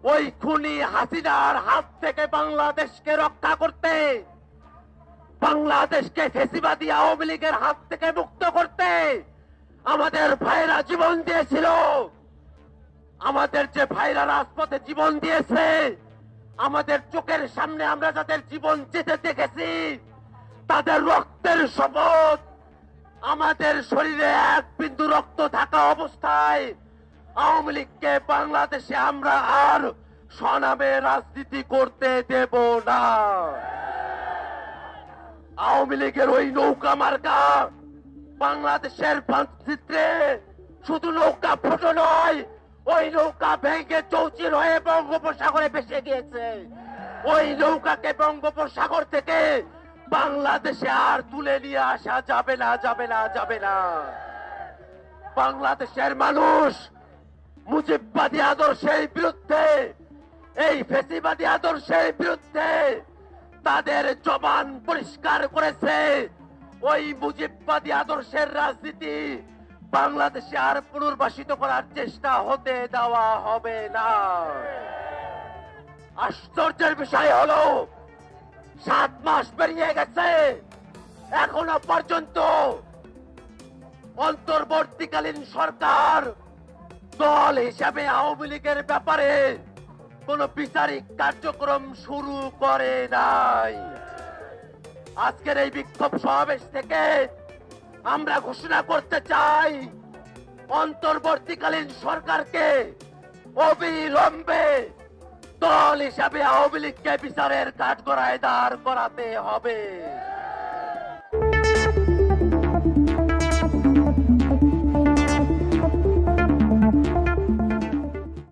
ওই খুনি হাসিনার হাত থেকে বাংলাদেশকে রক্ষা করতে, বাংলাদেশকে ফ্যাসিবাদী আওয়ামী লীগের হাত থেকে মুক্ত করতে আমাদের ভাইরা জীবন দিয়েছিল। আমাদের যে ভাইরা রাজপথে জীবন দিয়েছে, আমাদের চোখের সামনে আমরা যাদের জীবন যেতে দেখেছি, তাদের রক্তের শপথ, আমাদের শরীরে এক বিন্দু রক্ত থাকা অবস্থায় আওয়ামী লীগকে বাংলাদেশে আমরা আর স্বনামে রাজনীতি করতে দেব না। আওয়ামী লীগের ওই নৌকা মার্কা বাংলাদেশের মানচিত্রে শুধু নৌকা ফুটো নয়, ওই নৌকা ভেঙে চৌচির হয়ে বঙ্গোপসাগরে ভেসে গিয়েছে। ওই নৌকাকে বঙ্গোপসাগর থেকে বাংলাদেশে আর তুলে নিয়ে আসা যাবে না, যাবে না, যাবে না। বাংলাদেশের মানুষ মুজিববাদী আদর্শের বিরুদ্ধে, এই ফ্যাসিবাদী আদর্শের বিরুদ্ধে তাদের জবান পরিষ্কার করেছে। ওই মুজিববাদী আদর্শের রাজনীতি বাংলাদেশে আর পুনর্বাসিত করার চেষ্টা হতে দেওয়া হবে না। আশ্চর্যের বিষয় হলো 7 মাস পেরিয়ে গেছে, এখনো পর্যন্ত অন্তর্বর্তীকালীন সরকার দল হিসাবে আওয়ামী লীগের ব্যাপারে কোন বিচারিক কার্যক্রম শুরু করে নাই। আজকের এই বিক্ষোভ সমাবেশ থেকে আমরা ঘোষণা করতে চাই, অন্তর্বর্তীকালীন সরকারকে অবিলম্বে দল হিসাবে আওয়ামী লীগকে বিচারের কাঠগড়ায় দাঁড় করাতে হবে।